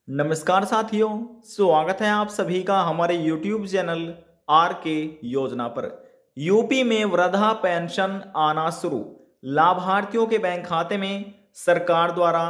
नमस्कार साथियों, स्वागत है आप सभी का हमारे YouTube चैनल आर के योजना पर। यूपी में वृद्धा पेंशन आना शुरू। लाभार्थियों के बैंक खाते में सरकार द्वारा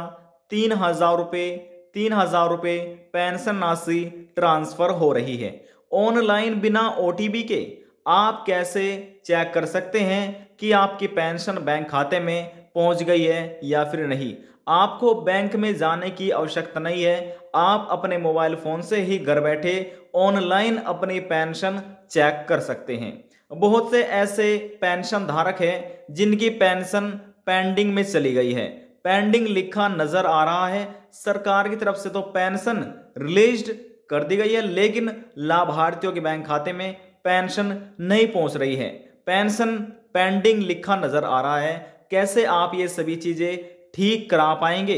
3,000 रुपये पेंशन राशि ट्रांसफर हो रही है। ऑनलाइन बिना ओटीपी के आप कैसे चेक कर सकते हैं कि आपकी पेंशन बैंक खाते में पहुंच गई है या फिर नहीं। आपको बैंक में जाने की आवश्यकता नहीं है। आप अपने मोबाइल फोन से ही घर बैठे ऑनलाइन अपनी पेंशन चेक कर सकते हैं। बहुत से ऐसे पेंशन धारक हैं जिनकी पेंशन पेंडिंग में चली गई है। पेंडिंग लिखा नजर आ रहा है। सरकार की तरफ से तो पेंशन रिलीज्ड कर दी गई है, लेकिन लाभार्थियों के बैंक खाते में पेंशन नहीं पहुंच रही है। पेंशन पेंडिंग लिखा नजर आ रहा है। कैसे आप ये सभी चीजें ठीक करा पाएंगे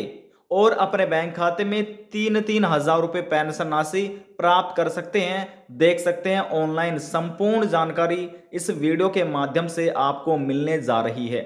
और अपने बैंक खाते में 3,000 रुपये पेंशन राशि प्राप्त कर सकते हैं, देख सकते हैं ऑनलाइन। संपूर्ण जानकारी इस वीडियो के माध्यम से आपको मिलने जा रही है।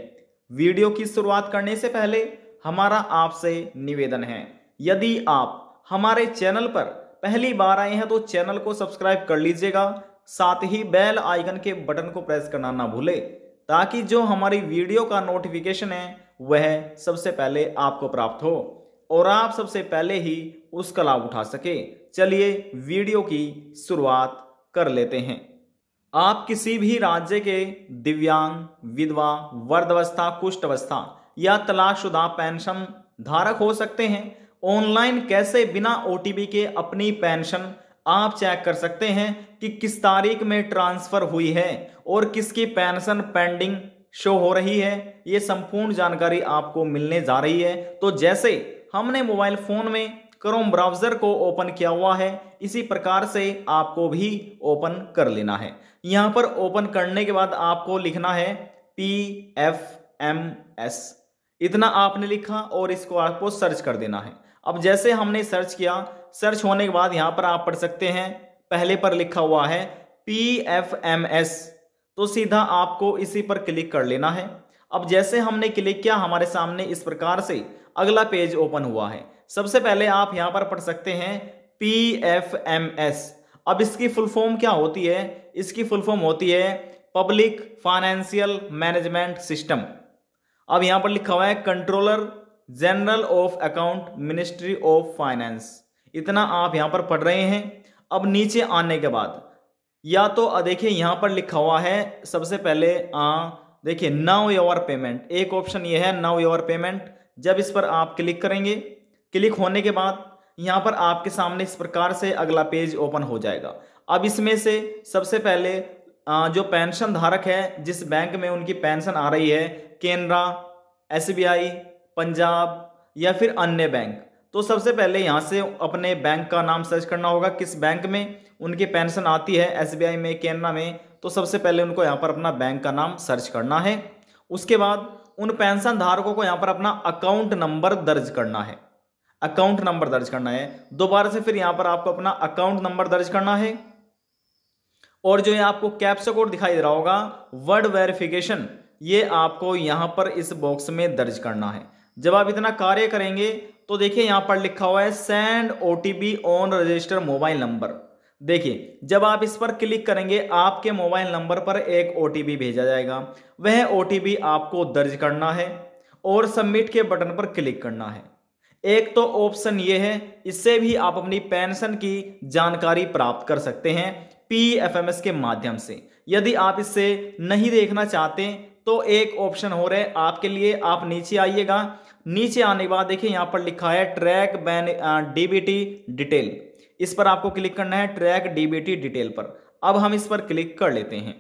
वीडियो की शुरुआत करने से पहले हमारा आपसे निवेदन है, यदि आप हमारे चैनल पर पहली बार आए हैं तो चैनल को सब्सक्राइब कर लीजिएगा, साथ ही बेल आइकन के बटन को प्रेस करना ना भूलें, ताकि जो हमारी वीडियो का नोटिफिकेशन है वह सबसे पहले आपको प्राप्त हो और आप सबसे पहले ही उसका लाभ उठा सके। चलिए वीडियो की शुरुआत कर लेते हैं। आप किसी भी राज्य के दिव्यांग, विधवा, वृद्धावस्था, कुष्ठ अवस्था या तलाकशुदा पेंशन धारक हो सकते हैं। ऑनलाइन कैसे बिना ओटीपी के अपनी पेंशन आप चेक कर सकते हैं कि किस तारीख में ट्रांसफर हुई है और किसकी पेंशन पेंडिंग शो हो रही है। ये संपूर्ण जानकारी आपको मिलने जा रही है। तो जैसे हमने मोबाइल फोन में क्रोम ब्राउज़र को ओपन किया हुआ है, इसी प्रकार से आपको भी ओपन कर लेना है। यहाँ पर ओपन करने के बाद आपको लिखना है PFMS। इतना आपने लिखा और इसको आपको सर्च कर देना है। अब जैसे हमने सर्च किया, सर्च होने के बाद यहाँ पर आप पढ़ सकते हैं, पहले पर लिखा हुआ है PFMS, तो सीधा आपको इसी पर क्लिक कर लेना है। अब जैसे हमने क्लिक किया, हमारे सामने इस प्रकार से अगला पेज ओपन हुआ है। सबसे पहले आप यहां पर पढ़ सकते हैं PFMS। अब इसकी फुल फॉर्म क्या होती है? इसकी फुल फॉर्म होती है पब्लिक फाइनेंशियल मैनेजमेंट सिस्टम। अब यहां पर लिखा हुआ है controller general of account, ministry of finance. इतना आप यहां पर पढ़ रहे हैं। अब नीचे आने के बाद या तो देखिए यहां पर लिखा हुआ है, सबसे पहले देखिए नाउ योर पेमेंट, एक ऑप्शन ये है नाउ योर पेमेंट। जब इस पर आप क्लिक करेंगे, क्लिक होने के बाद यहां पर आपके सामने इस प्रकार से अगला पेज ओपन हो जाएगा। अब इसमें से सबसे पहले जो पेंशन धारक है, जिस बैंक में उनकी पेंशन आ रही है, केनरा, SBI, पंजाब या फिर अन्य बैंक, तो सबसे पहले यहां से अपने बैंक का नाम सर्च करना होगा। किस बैंक में उनकी पेंशन आती है, SBI में, केनरा में, तो सबसे पहले उनको यहाँ पर अपना बैंक का नाम सर्च करना है। उसके बाद उन पेंशन धारकों को यहाँ पर अपना अकाउंट नंबर दर्ज करना है। अकाउंट नंबर दर्ज करना है। दोबारा से फिर यहाँ पर आपको अपना अकाउंट नंबर दर्ज करना है और जो ये आपको कैप्चा कोड दिखाई दे रहा होगा, वर्ड वेरिफिकेशन, ये आपको यहाँ पर इस बॉक्स में दर्ज करना है। जब आप इतना कार्य करेंगे तो देखिए यहाँ पर लिखा हुआ है send OTP on register mobile number. देखिए जब आप इस पर क्लिक करेंगे, आपके मोबाइल नंबर पर एक OTP भेजा जाएगा। वह OTP आपको दर्ज करना है और सबमिट के बटन पर क्लिक करना है। एक तो ऑप्शन ये है, इससे भी आप अपनी पेंशन की जानकारी प्राप्त कर सकते हैं PFMS के माध्यम से। यदि आप इससे नहीं देखना चाहते तो एक ऑप्शन हो रहा है आपके लिए, आप नीचे आइएगा। नीचे आने के बाद देखिए यहाँ पर लिखा है ट्रैक DBT डिटेल। इस पर आपको क्लिक करना है, ट्रैक DBT डिटेल पर। अब हम इस पर क्लिक कर लेते हैं।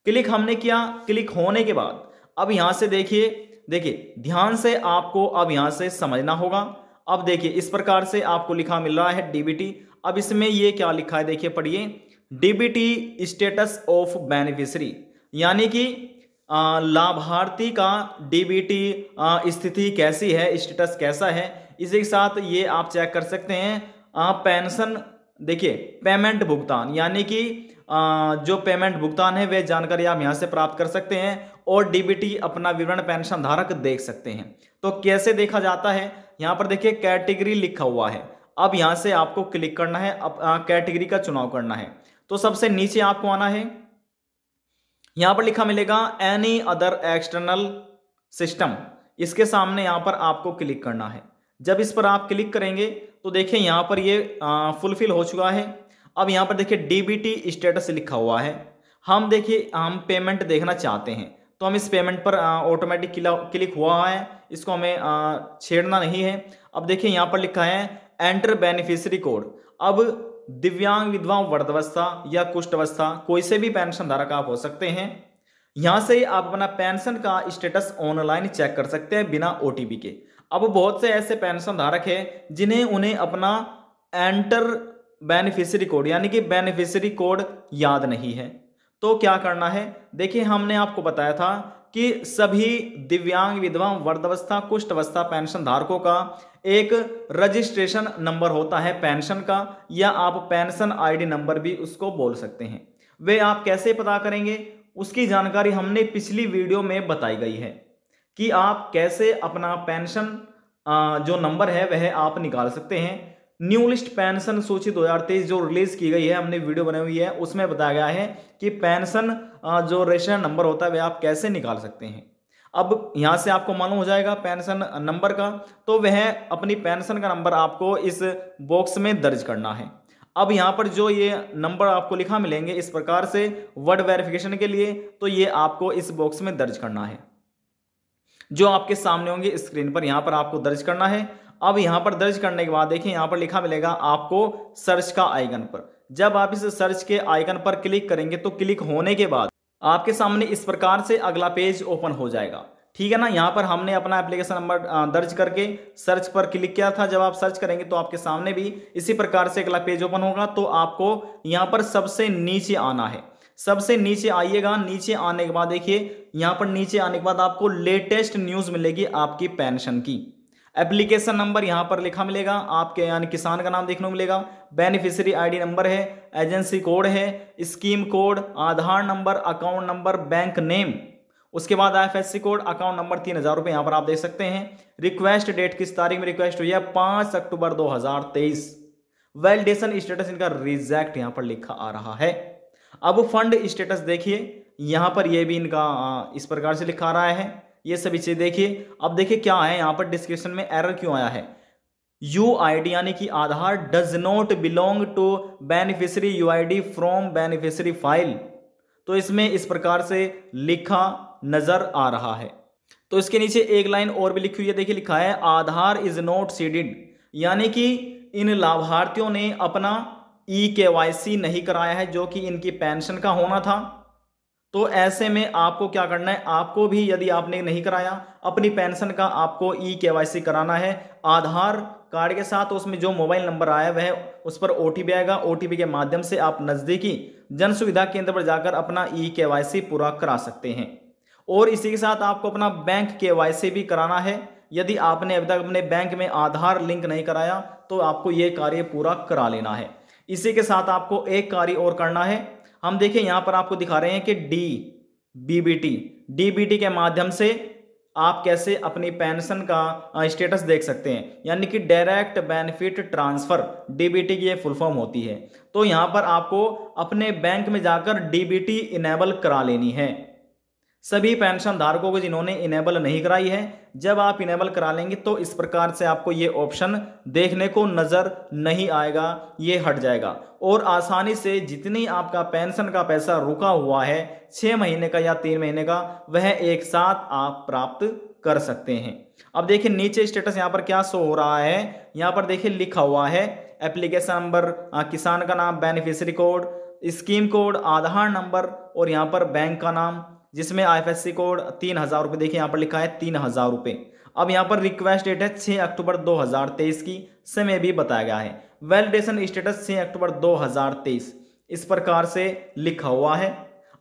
क्लिक हमने किया। क्लिक होने के बाद अब यहां से देखिए ध्यान से आपको अब यहां से समझना होगा। अब देखिए इस प्रकार से आपको लिखा मिल रहा है DBT। अब इसमें ये क्या लिखा है, देखिए पढ़िए, DBT स्टेटस ऑफ बेनिफिशियरी, यानी कि लाभार्थी का DBT स्थिति कैसी है, स्टेटस कैसा है। इसी के साथ ये आप चेक कर सकते हैं पेंशन, देखिए पेमेंट भुगतान, यानी कि जो पेमेंट भुगतान है वह जानकारी आप यहां से प्राप्त कर सकते हैं और DBT अपना विवरण पेंशन धारक देख सकते हैं। तो कैसे देखा जाता है, यहां पर देखिए कैटेगरी लिखा हुआ है। अब यहां से आपको क्लिक करना है, अब कैटेगरी का चुनाव करना है। तो सबसे नीचे आपको आना है, यहां पर लिखा मिलेगा एनी अदर एक्सटर्नल सिस्टम, इसके सामने यहां पर आपको क्लिक करना है। जब इस पर आप क्लिक करेंगे तो देखिए यहां पर ये फुलफिल हो चुका है। अब यहां पर देखिए डीबीटी स्टेटस लिखा हुआ है। हम देखिए हम पेमेंट देखना चाहते हैं, तो हम इस पेमेंट पर ऑटोमेटिक क्लिक हुआ है, इसको हमें छेड़ना नहीं है। अब देखिए यहां पर लिखा है एंटर बेनिफिशियरी कोड। अब दिव्यांग, विधवा, वृद्धावस्था या कुष्ठावस्था कोई से भी पेंशन धारक आप हो सकते हैं। यहां से आप अपना पेंशन का स्टेटस ऑनलाइन चेक कर सकते हैं बिना ओटीपी के। अब बहुत से ऐसे पेंशन धारक हैं जिन्हें उन्हें अपना एंटर बेनिफिशियरी कोड यानी कि बेनिफिशियरी कोड याद नहीं है। तो क्या करना है, देखिए हमने आपको बताया था कि सभी दिव्यांग, विधवा, वृद्धावस्था, कुष्ठावस्था पेंशन धारकों का एक रजिस्ट्रेशन नंबर होता है पेंशन का, या आप पेंशन आईडी नंबर भी उसको बोल सकते हैं। वे आप कैसे पता करेंगे उसकी जानकारी हमने पिछली वीडियो में बताई गई है कि आप कैसे अपना पेंशन जो नंबर है वह आप निकाल सकते हैं। न्यू लिस्ट पेंशन सूची 2023 जो रिलीज की गई है, हमने वीडियो बनाई हुई है, उसमें बताया गया है कि पेंशन जो रजिस्ट्रेशन नंबर होता है वह आप कैसे निकाल सकते हैं। अब यहां से आपको मालूम हो जाएगा पेंशन नंबर का, तो वह अपनी पेंशन का नंबर आपको इस बॉक्स में दर्ज करना है। अब यहां पर जो ये नंबर आपको लिखा मिलेंगे इस प्रकार से वर्ड वेरिफिकेशन के लिए, तो ये आपको इस बॉक्स में दर्ज करना है, जो आपके सामने होंगे स्क्रीन पर, यहां पर आपको दर्ज करना है। अब यहां पर दर्ज करने के बाद देखिए यहां पर लिखा मिलेगा आपको सर्च का आइकन पर। जब आप इस सर्च के आइकन पर क्लिक करेंगे तो क्लिक होने के बाद आपके सामने इस प्रकार से अगला पेज ओपन हो जाएगा, ठीक है ना। यहां पर हमने अपना एप्लीकेशन नंबर दर्ज करके सर्च पर क्लिक किया था। जब आप सर्च करेंगे तो आपके सामने भी इसी प्रकार से अगला पेज ओपन होगा। तो आपको यहां पर सबसे नीचे आना है, सबसे नीचे आइएगा। नीचे आने के बाद देखिए यहां पर नीचे आने के बाद आपको लेटेस्ट न्यूज मिलेगी आपकी पेंशन की। एप्लीकेशन नंबर यहां पर लिखा मिलेगा आपके, यानी किसान का नाम देखने को मिलेगा, बेनिफिशियरी आईडी नंबर है, एजेंसी कोड है, scheme code, Aadhaar number, account number, bank name, उसके बाद आईएफएससी कोड, अकाउंट नंबर, 3000 रुपए यहां पर आप देख सकते हैं। रिक्वेस्ट डेट, किस तारीख में रिक्वेस्ट हुई है, 5 अक्टूबर 2023। वैलिडेशन स्टेटस इनका रिजेक्ट यहां पर लिखा आ रहा है। अब फंड स्टेटस देखिए यहां पर यह भी इनका इस प्रकार से लिखा आ रहा है, ये सभी चीज देखिए। अब देखिए क्या है यहां पर डिस्क्रिप्शन में एरर क्यों आया है, यूआईडी यानी कि Aadhaar does not belong to beneficiary UID from beneficiary file, तो इसमें इस प्रकार से लिखा नजर आ रहा है। तो इसके नीचे एक लाइन और भी लिखी हुई है, देखिए लिखा है आधार इज नॉट सीडेड, यानी कि इन लाभार्थियों ने अपना ई-केवाईसी नहीं कराया है जो कि इनकी पेंशन का होना था। तो ऐसे में आपको क्या करना है, आपको भी यदि आपने नहीं कराया अपनी पेंशन का आपको ई-केवाईसी कराना है आधार कार्ड के साथ। उसमें जो मोबाइल नंबर आया वह उस पर ओटीपी आएगा, ओटीपी के माध्यम से आप नजदीकी जन सुविधा केंद्र पर जाकर अपना ई-केवाईसी पूरा करा सकते हैं। और इसी के साथ आपको अपना बैंक केवाईसी भी कराना है। यदि आपने अभी तक अपने बैंक में आधार लिंक नहीं कराया तो आपको यह कार्य पूरा करा लेना है। इसी के साथ आपको एक कार्य और करना है, हम देखें यहां पर आपको दिखा रहे हैं कि डीबीटी के माध्यम से आप कैसे अपनी पेंशन का स्टेटस देख सकते हैं, यानी कि डायरेक्ट बेनिफिट ट्रांसफर, डीबीटी की ये फुल फॉर्म होती है। तो यहां पर आपको अपने बैंक में जाकर डीबीटी इनेबल करा लेनी है। सभी पेंशन धारकों को जिन्होंने इनेबल नहीं कराई है, जब आप इनेबल करा लेंगे तो इस प्रकार से आपको ये ऑप्शन देखने को नजर नहीं आएगा, ये हट जाएगा और आसानी से जितनी आपका पेंशन का पैसा रुका हुआ है 6 महीने का या 3 महीने का, वह एक साथ आप प्राप्त कर सकते हैं। अब देखिए नीचे स्टेटस यहाँ पर क्या शो हो रहा है, यहाँ पर देखिए लिखा हुआ है एप्लीकेशन नंबर, किसान का नाम, beneficiary code, scheme code, Aadhaar number और यहाँ पर बैंक का नाम, जिसमें आईएफएससी कोड 3000 रुपये, देखिए यहाँ पर लिखा है 3000 रुपये। अब यहाँ पर रिक्वेस्ट डेट है 6 अक्टूबर 2023 की, समय भी बताया गया है। वैलिडेशन स्टेटस 6 अक्टूबर 2023 इस प्रकार से लिखा हुआ है।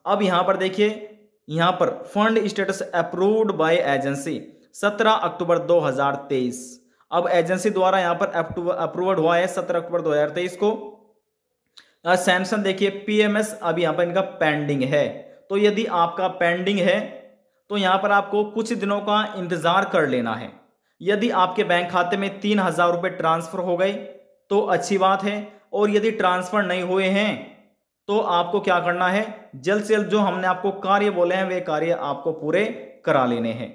अब यहाँ पर देखिए यहाँ पर fund status approved by agency 17 अक्टूबर 2023। अब एजेंसी द्वारा यहाँ पर अप्रूव्ड हुआ है 17 अक्टूबर 2023 को। सैंक्शन देखिए पीएमएस अभी यहाँ पर इनका पेंडिंग है, तो यदि आपका पेंडिंग है तो यहां पर आपको कुछ दिनों का इंतजार कर लेना है। यदि आपके बैंक खाते में 3000 रुपए ट्रांसफर हो गए तो अच्छी बात है। और यदि ट्रांसफर नहीं हुए हैं तो आपको क्या करना है, जल्द से जल्द जो हमने आपको कार्य बोले हैं वे कार्य आपको पूरे करा लेने हैं।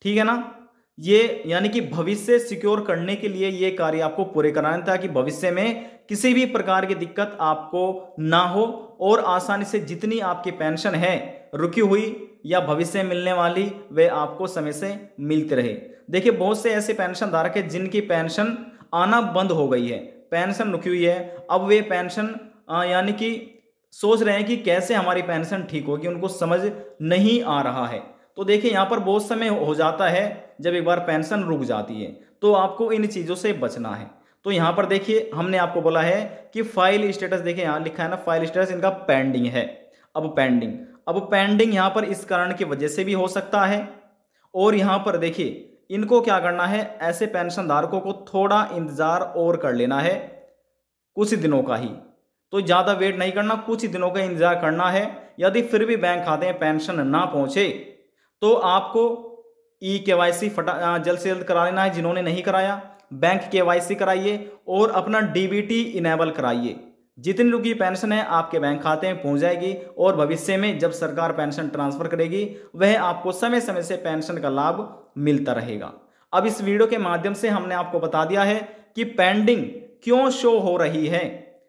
ठीक है ना। ये यानी कि भविष्य सिक्योर करने के लिए ये कार्य आपको पूरे कराने, ताकि भविष्य में किसी भी प्रकार की दिक्कत आपको ना हो और आसानी से जितनी आपकी पेंशन है रुकी हुई या भविष्य में मिलने वाली वे आपको समय से मिलते रहे। देखिए बहुत से ऐसे पेंशन धारक हैं जिनकी पेंशन आना बंद हो गई है, पेंशन रुकी हुई है। अब वे पेंशन यानी कि सोच रहे हैं कि कैसे हमारी पेंशन ठीक होगी, उनको समझ नहीं आ रहा है। तो देखिए यहाँ पर बहुत समय हो जाता है जब एक बार पेंशन रुक जाती है, तो आपको इन चीज़ों से बचना है। तो यहाँ पर देखिए हमने आपको बोला है कि फाइल स्टेटस, देखिए यहाँ लिखा है ना फाइल स्टेटस इनका पेंडिंग है। अब पेंडिंग यहाँ पर इस कारण की वजह से भी हो सकता है। और यहाँ पर देखिए इनको क्या करना है, ऐसे पेंशन धारकों को थोड़ा इंतजार और कर लेना है, कुछ दिनों का ही, तो ज़्यादा वेट नहीं करना, कुछ दिनों का इंतजार करना है। यदि फिर भी बैंक खाते में पेंशन ना पहुंचे तो आपको KYC जल्द से जल्द करा लेना है। जिन्होंने नहीं कराया बैंक KYC कराइए और अपना DBT इनेबल कराइए। जितनी रुकी पेंशन है आपके बैंक खाते में पहुंच जाएगी और भविष्य में जब सरकार पेंशन ट्रांसफर करेगी वह आपको समय समय से पेंशन का लाभ मिलता रहेगा। अब इस वीडियो के माध्यम से हमने आपको बता दिया है कि पेंडिंग क्यों शो हो रही है,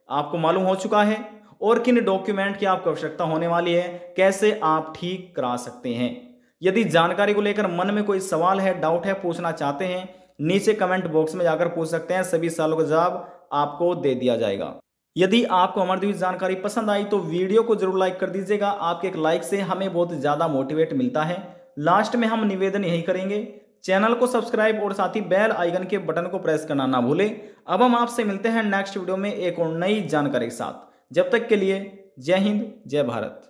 आपको मालूम हो चुका है, और किन डॉक्यूमेंट की आपको आवश्यकता होने वाली है, कैसे आप ठीक करा सकते हैं। यदि जानकारी को लेकर मन में कोई सवाल है, डाउट है, पूछना चाहते हैं, नीचे कमेंट बॉक्स में जाकर पूछ सकते हैं, सभी सवालों का जवाब आपको दे दिया जाएगा। यदि आपको हमारी दी हुई जानकारी पसंद आई तो वीडियो को जरूर लाइक कर दीजिएगा, आपके एक लाइक से हमें बहुत ज़्यादा मोटिवेट मिलता है। लास्ट में हम निवेदन यही करेंगे, चैनल को सब्सक्राइब और साथ ही बेल आइकन के बटन को प्रेस करना ना भूलें। अब हम आपसे मिलते हैं नेक्स्ट वीडियो में एक और नई जानकारी के साथ। जब तक के लिए जय हिंद, जय भारत।